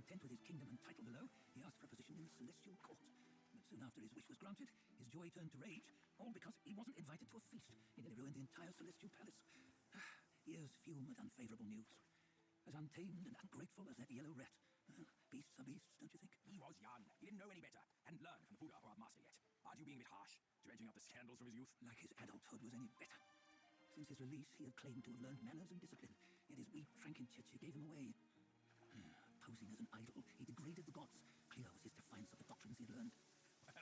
content with his kingdom and title below, he asked for a position in the celestial court. But soon after his wish was granted, his joy turned to rage, all because he wasn't invited to a feast. He nearly ruined the entire celestial palace. Years fume with unfavorable news. As untamed and ungrateful as that yellow rat. Beasts are beasts, don't you think? He was young. He didn't know any better. Hadn't learned from the Buddha or our master yet. Aren't you being a bit harsh? Dredging up the scandals from his youth? Like his adulthood was any better. Since his release, he had claimed to have learned manners and discipline. Yet his weak Frankenchurch gave him away. Posing as an idol, he degraded the gods. Clear was his defiance of the doctrines he had learned. Well...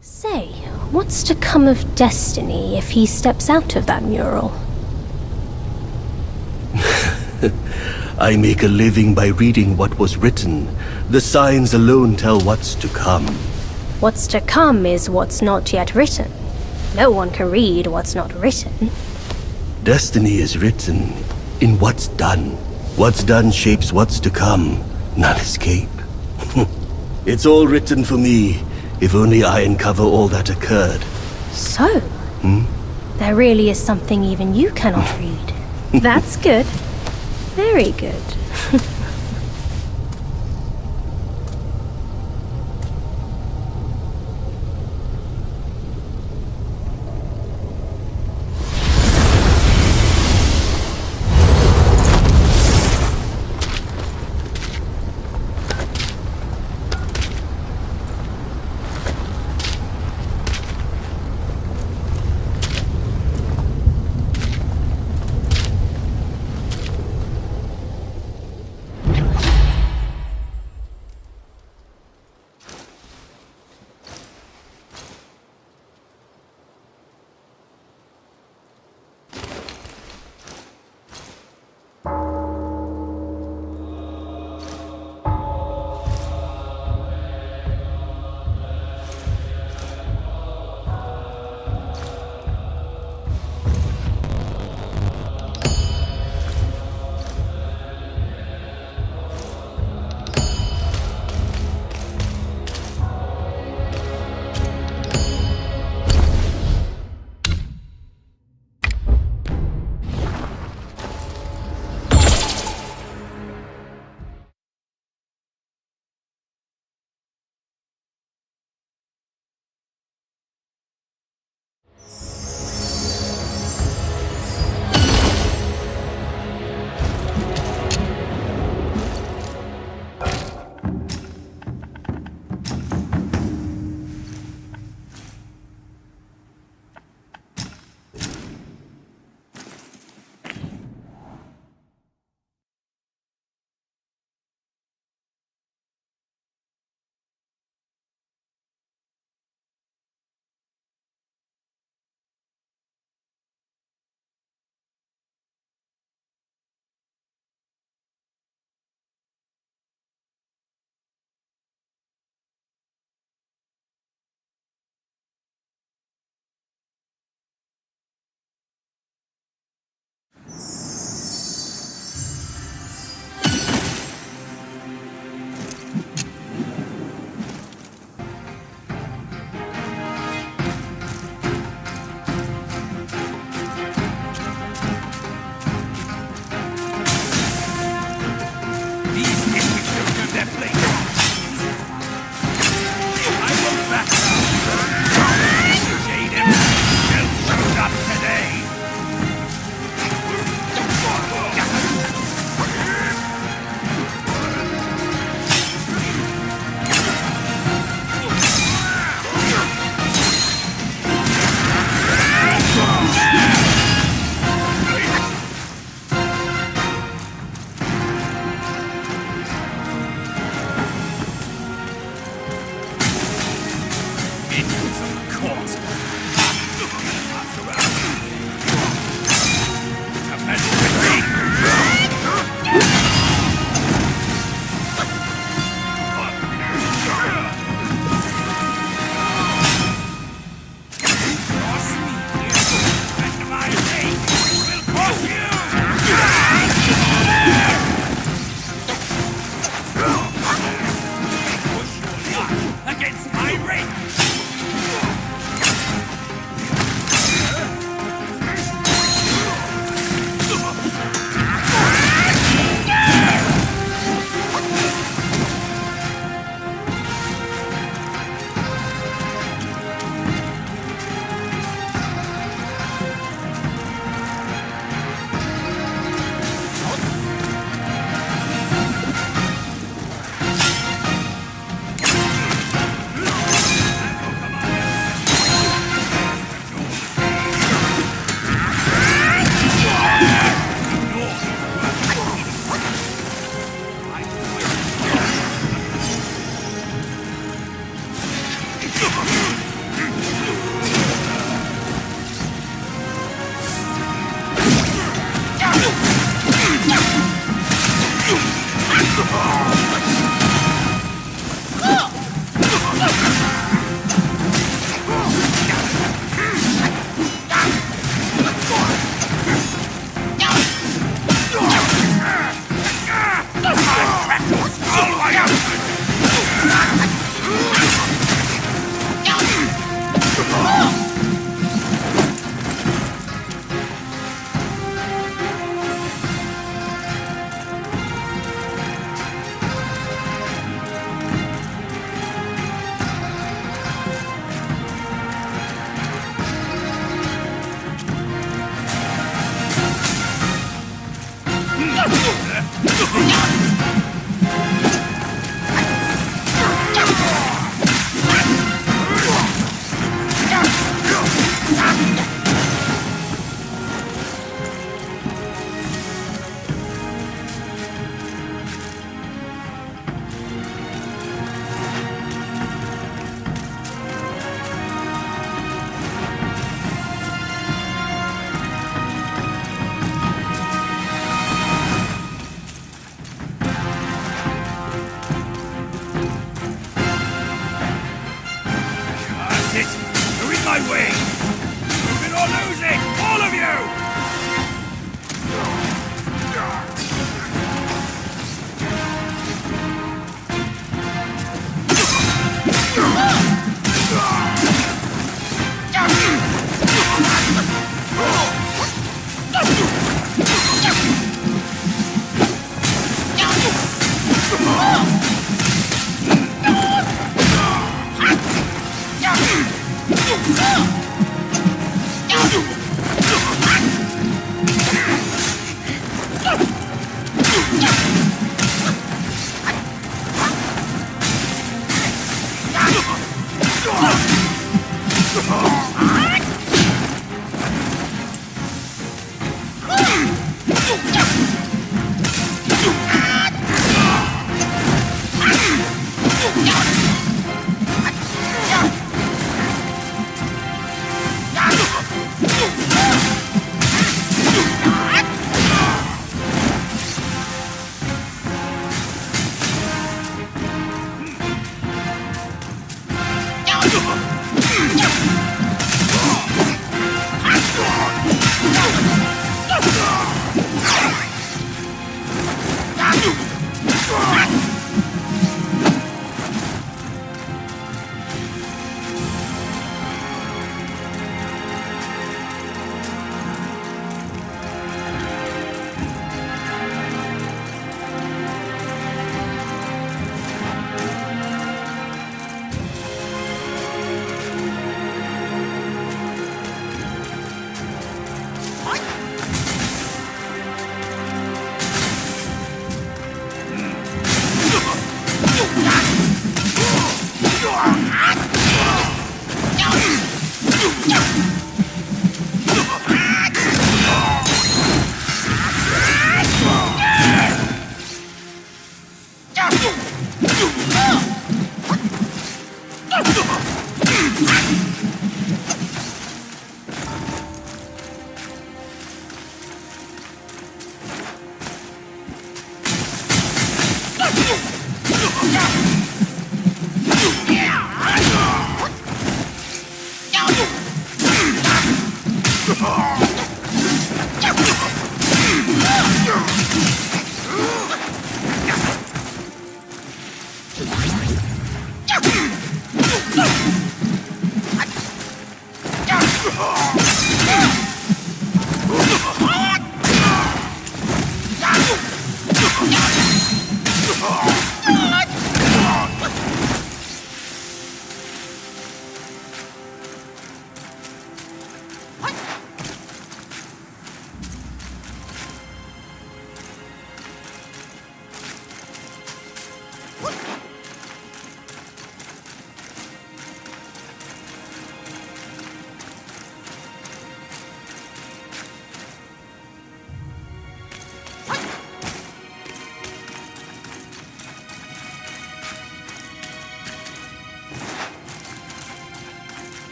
Say, what's to come of Destiny if he steps out of that mural? I make a living by reading what was written. The signs alone tell what's to come. What's to come is what's not yet written. No one can read what's not written. Destiny is written in what's done. What's done shapes what's to come. None escape. It's all written for me. If only I uncover all that occurred. So? There really is something even you cannot read. That's good. Very good.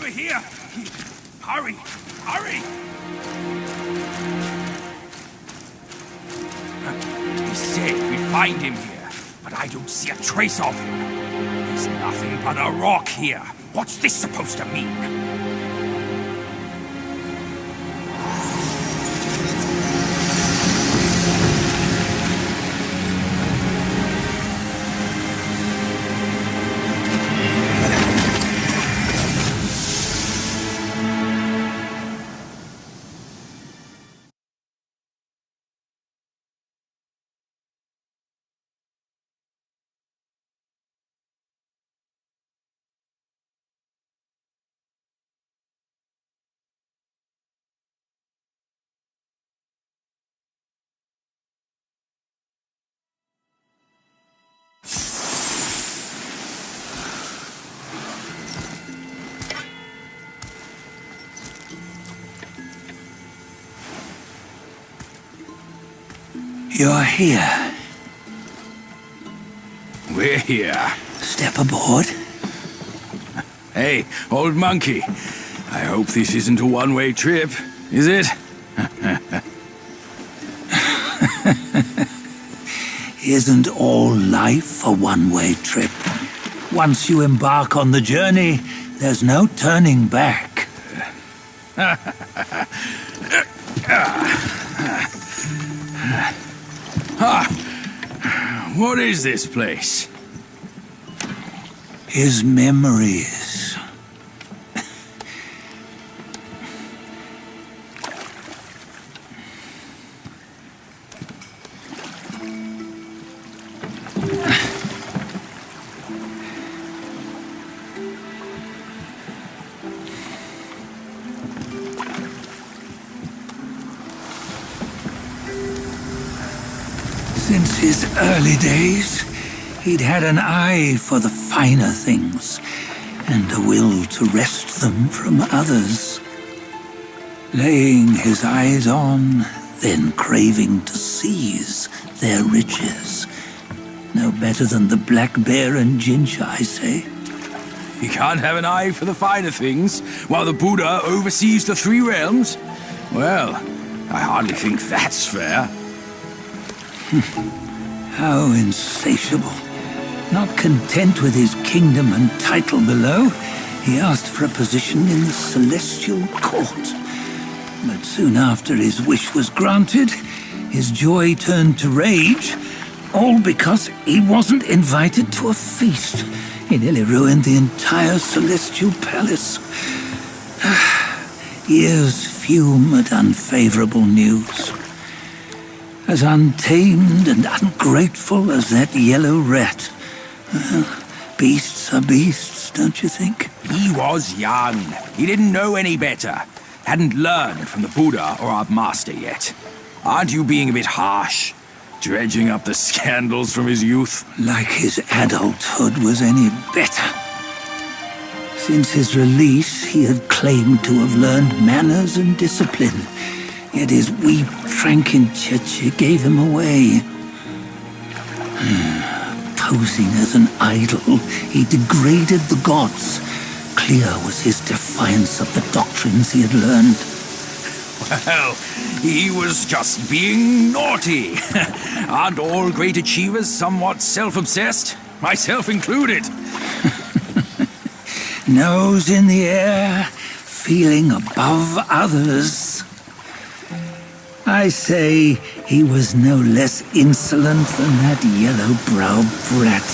over here! Hurry! Hurry! He said we'd find him here, but I don't see a trace of him. There's nothing but a rock here. What's this supposed to mean? You're here. We're here. Step aboard. Hey, old monkey. I hope this isn't a one-way trip, is it? Isn't all life a one-way trip? Once you embark on the journey, there's no turning back. What is this place? His memories. Since his early days, he'd had an eye for the finer things and a will to wrest them from others. Laying his eyes on, then craving to seize their riches. No better than the black bear and Jinja, I say. You can't have an eye for the finer things while the Buddha oversees the three realms? Well, I hardly think that's fair. How insatiable. Not content with his kingdom and title below, he asked for a position in the celestial court. But soon after his wish was granted, his joy turned to rage, all because he wasn't invited to a feast. He nearly ruined the entire celestial palace. Ears fume at unfavorable news. As untamed and ungrateful as that yellow rat. Beasts are beasts, don't you think? He was young. He didn't know any better. Hadn't learned from the Buddha or our master yet. Aren't you being a bit harsh? Dredging up the scandals from his youth? Like his adulthood was any better. Since his release, he had claimed to have learned manners and discipline. Yet his weak Frankenchurch gave him away. Posing as an idol, he degraded the gods. Clear was his defiance of the doctrines he had learned. Well, he was just being naughty. Aren't all great achievers somewhat self-obsessed? Myself included. Nose in the air, feeling above others. I say he was no less insolent than that yellow-browed brat.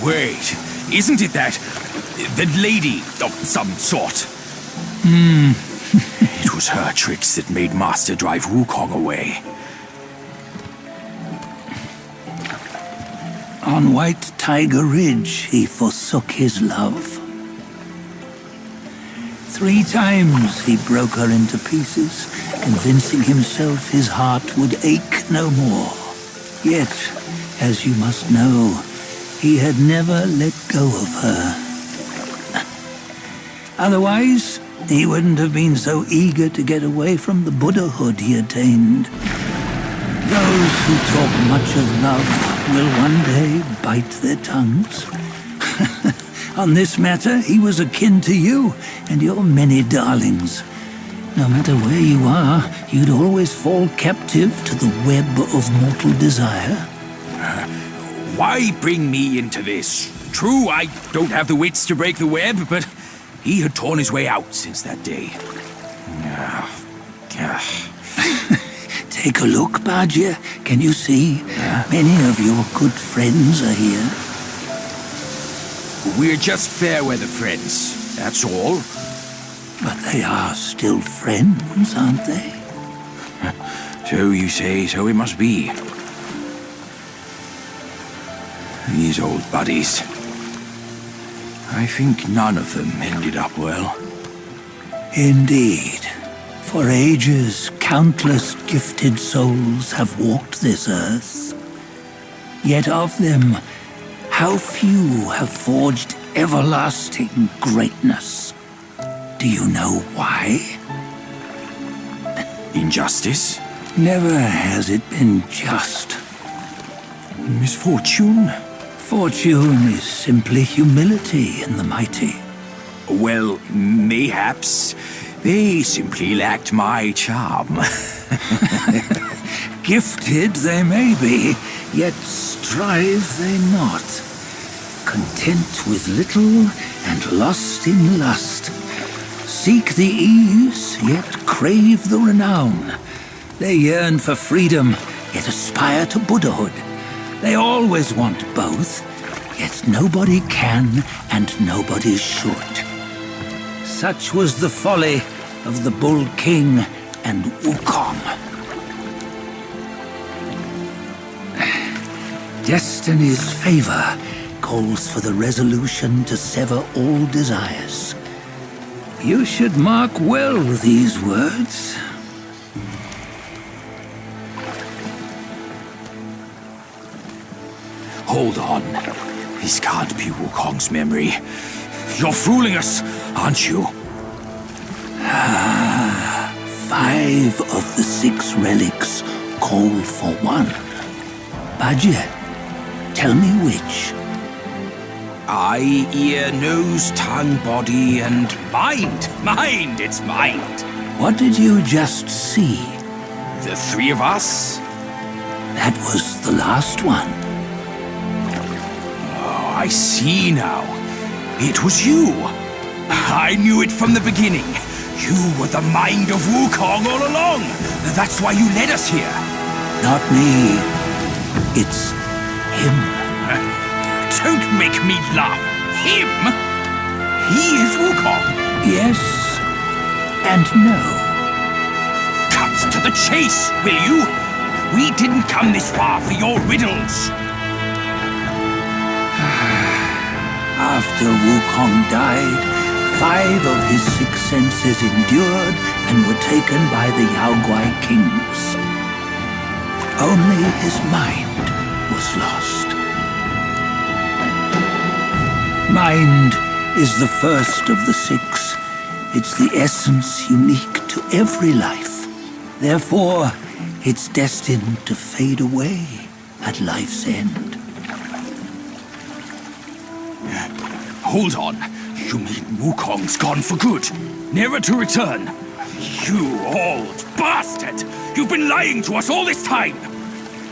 Wait, isn't it that lady of some sort? It was her tricks that made Master drive Wukong away. On White Tiger Ridge, he forsook his love. 3 times he broke her into pieces, convincing himself his heart would ache no more. Yet, as you must know, he had never let go of her. Otherwise, he wouldn't have been so eager to get away from the Buddhahood he attained. Those who talk much of love will one day bite their tongues. On this matter, he was akin to you and your many darlings. No matter where you are, you'd always fall captive to the web of mortal desire. Why bring me into this? True, I don't have the wits to break the web, but he had torn his way out since that day. Take a look, Badger. Can you see? Many of your good friends are here. We're just fair weather friends, that's all. But they are still friends, aren't they? So you say, so it must be. These old buddies. I think none of them ended up well. Indeed. For ages, countless gifted souls have walked this earth. Yet of them, how few have forged everlasting greatness? Do you know why? Injustice? Never has it been just. Misfortune? Fortune is simply humility in the mighty. Well, mayhaps they simply lacked my charm. Gifted they may be, yet strive they not. Content with little and lost in lust. Seek the ease, yet crave the renown. They yearn for freedom, yet aspire to Buddhahood. They always want both, yet nobody can and nobody should. Such was the folly of the Bull King and Wukong. Destiny's favor calls for the resolution to sever all desires. You should mark well these words. Hold on. This can't be Wukong's memory. You're fooling us, aren't you? 5 of the 6 relics call for one. Badger, tell me which. Eye, ear, nose, tongue, body, and mind. Mind, it's mind. What did you just see? The 3 of us? That was the last one. Oh, I see now. It was you. I knew it from the beginning. You were the mind of Wukong all along. That's why you led us here. Not me. It's him. Don't make me laugh. Him? He is Wukong. Yes and no. Cut to the chase, will you? We didn't come this far for your riddles. After Wukong died, 5 of his 6 senses endured and were taken by the Yaoguai kings. Only his mind was lost. Mind is the first of the 6. It's the essence unique to every life. Therefore, it's destined to fade away at life's end. Hold on. You mean Wukong's gone for good? Never to return? You old bastard! You've been lying to us all this time!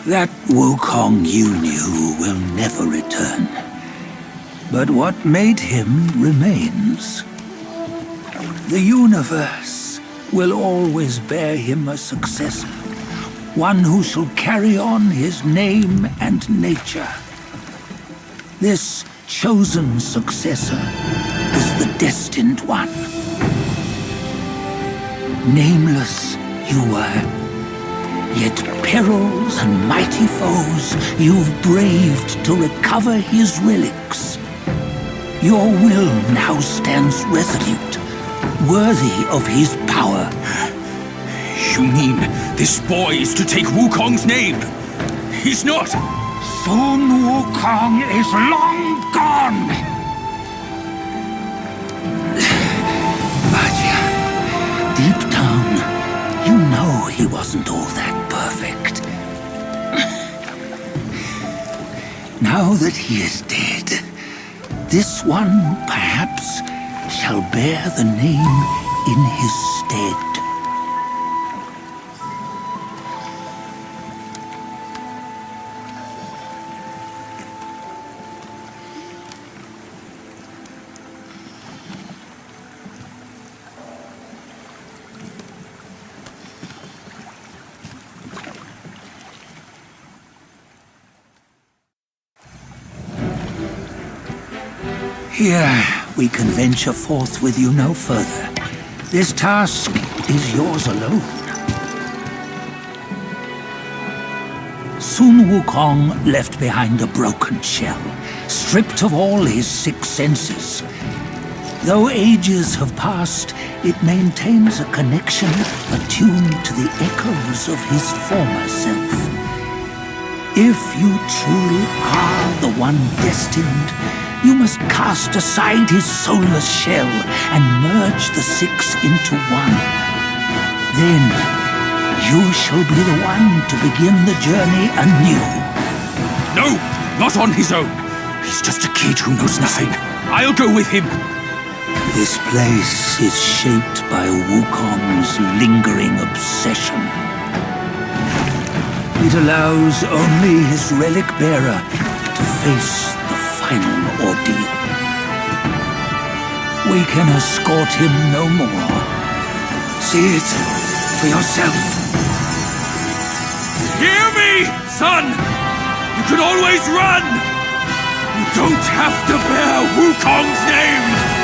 That Wukong you knew will never return. But what made him remains. The universe will always bear him a successor. One who shall carry on his name and nature. This chosen successor is the destined one. Nameless you were, yet perils and mighty foes you've braved to recover his relics. Your will now stands resolute, worthy of his power. You mean this boy is to take Wukong's name? He's not! Sun Wukong is long gone! But deep down, you know he wasn't all that perfect. Now that he is dead, this one, perhaps, shall bear the name in his stead. Here, we can venture forth with you no further. This task is yours alone. Sun Wukong left behind a broken shell, stripped of all his 6 senses. Though ages have passed, it maintains a connection attuned to the echoes of his former self. If you truly are the one destined, you must cast aside his soulless shell and merge the 6 into one. Then, you shall be the one to begin the journey anew. No, not on his own. He's just a kid who knows nothing. I'll go with him. This place is shaped by Wukong's lingering obsession. It allows only his relic bearer to face the final ordeal. We can escort him no more. See it for yourself. Hear me, son! You can always run! You don't have to bear Wukong's name!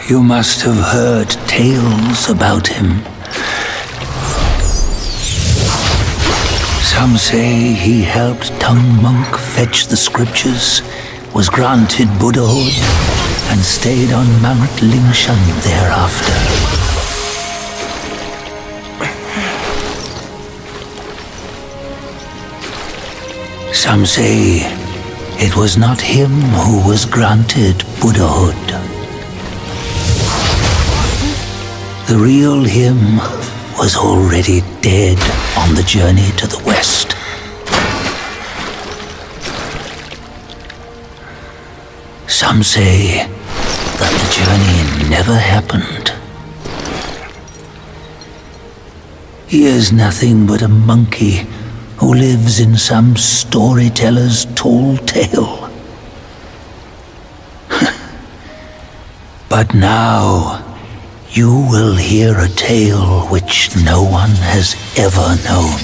You must have heard tales about him. Some say he helped Tung Monk fetch the scriptures, was granted Buddhahood, and stayed on Mount Lingshan thereafter. Some say it was not him who was granted Buddhahood. The real him was already dead on the journey to the west. Some say that the journey never happened. He is nothing but a monkey who lives in some storyteller's tall tale. But now, you will hear a tale which no one has ever known.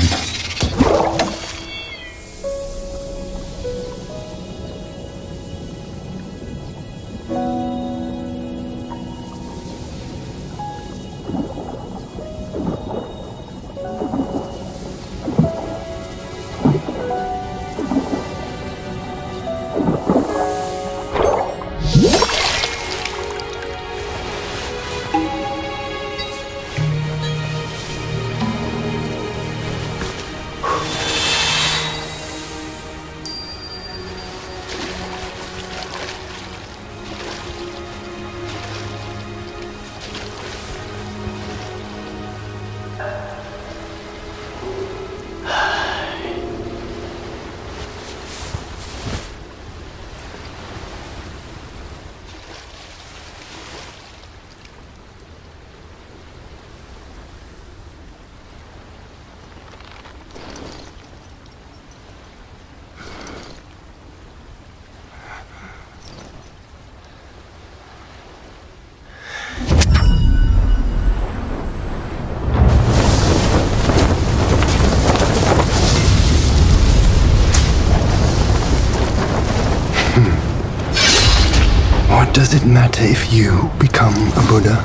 What does it matter if you become a Buddha?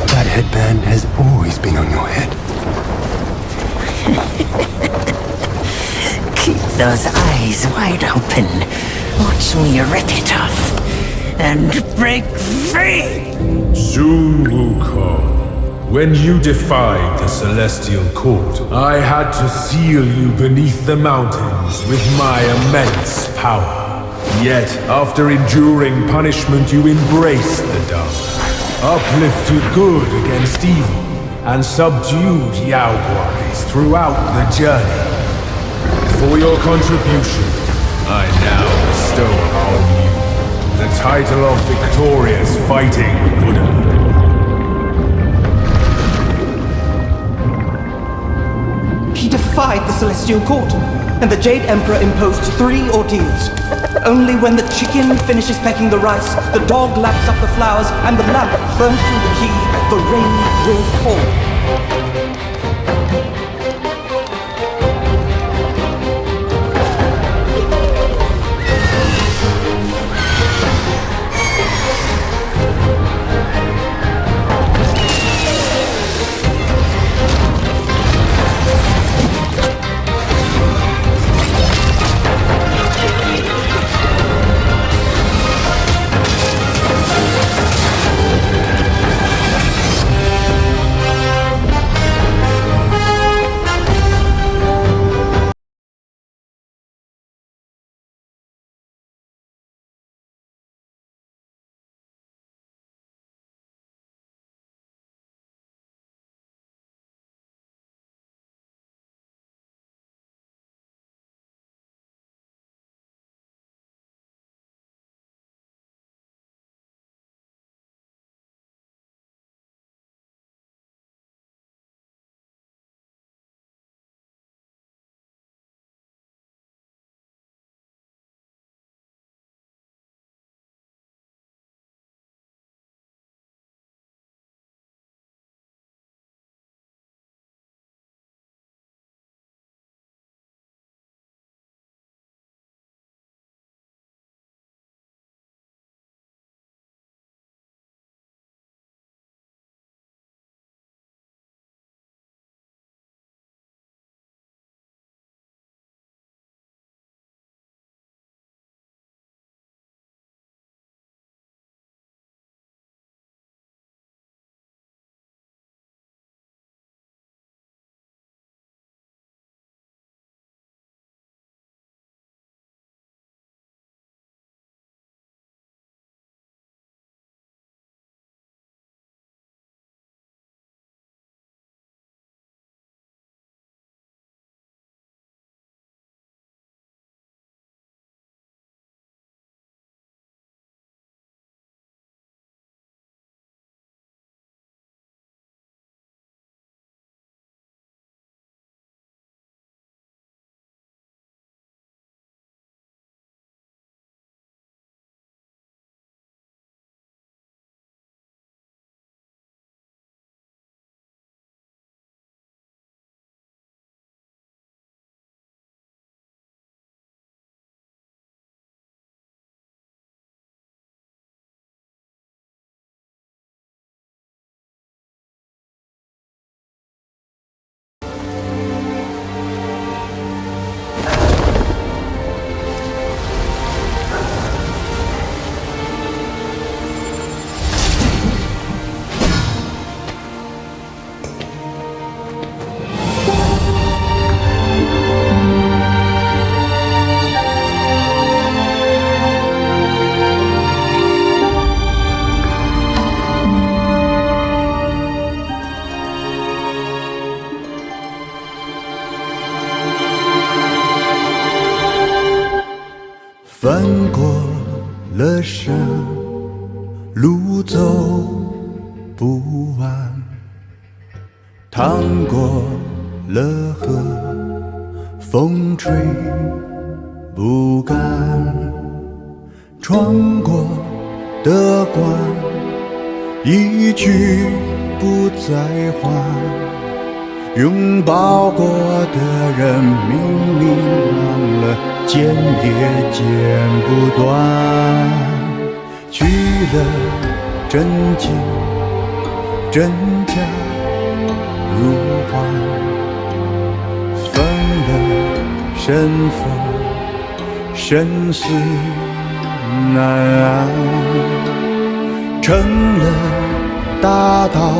That headband has always been on your head. Keep those eyes wide open. Watch me rip it off and break free. Sun Wukong, when you defied the Celestial Court, I had to seal you beneath the mountains with my immense power. Yet, after enduring punishment, you embraced the dark, uplifted good against evil, and subdued Yaoguais throughout the journey. For your contribution, I now bestow upon you the title of Victorious Fighting Buddha. He defied the Celestial Court, and the Jade Emperor imposed 3 ordeals. Only when the chicken finishes pecking the rice, the dog laps up the flowers, and the lamp burns through the key, the rain will fall. 翻过了山，路走不完，趟过了河，风吹不干，穿过的关，一去不再还，拥抱过的人明明忘了，剪也剪不断，去了真情真假如幻，分了身份生死难安，成了大道，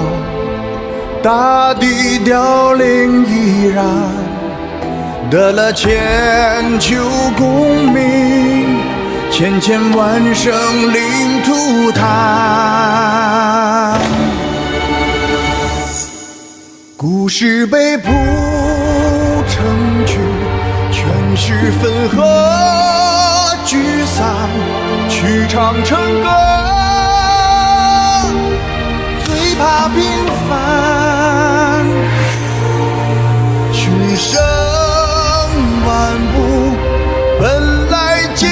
大地凋零依然，得了千秋功名，千千万生灵涂炭。故事被谱成曲，全是分合聚散，曲唱成歌，最怕平凡。群生万物本来皆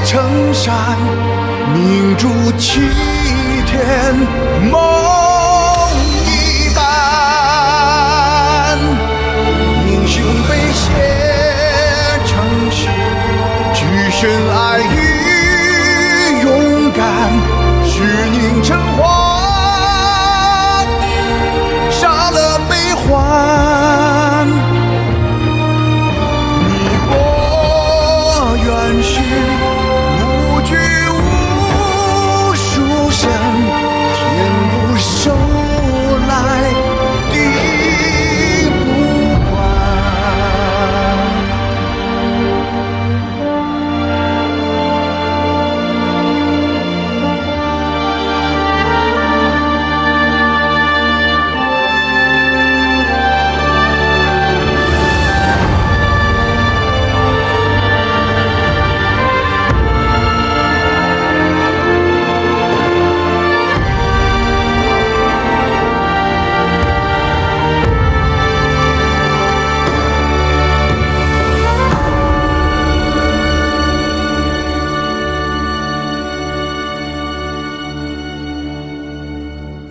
成山，明珠齐天梦一般，英雄被写成诗，只剩爱与勇敢，是凝成花，杀了悲欢。你我原是无拘无束身，天不收来地不管。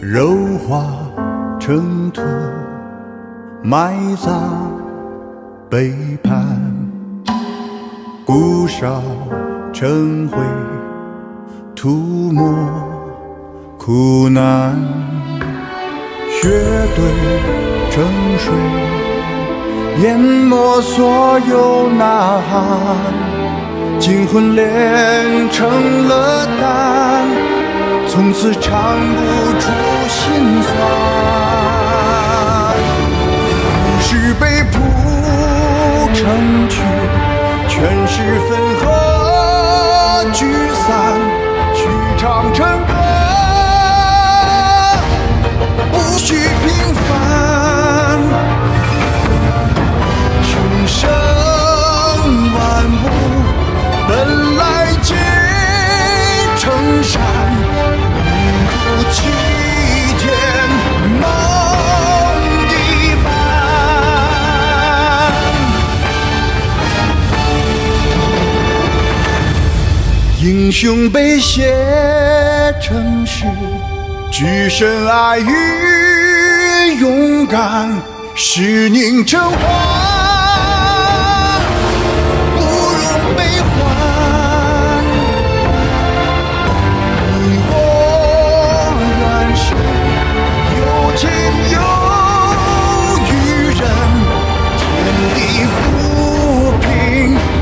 肉化成土，埋葬背叛，骨烧成灰，涂抹苦难，血兑成水，淹没所有呐喊，惊魂炼成了胆，从此尝不出心酸。故事被谱成曲，全是分合聚散，曲唱成歌，不需平凡。群生万物本来皆成山，齐天梦一般。英雄被写成诗，只剩爱与勇敢，是凝成花，不容悲欢。你我原是有情有义人，天地不平，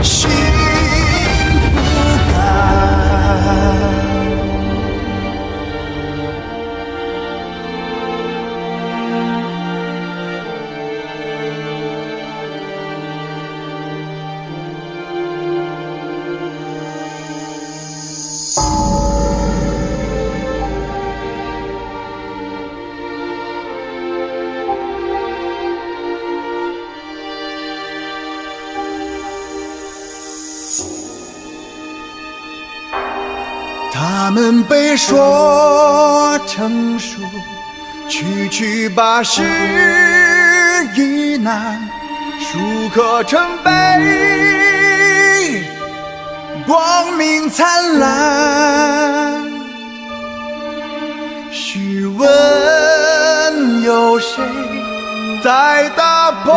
心不甘。他们被说成书，区区把事一难，书刻成碑，光明灿烂。试问有谁在打破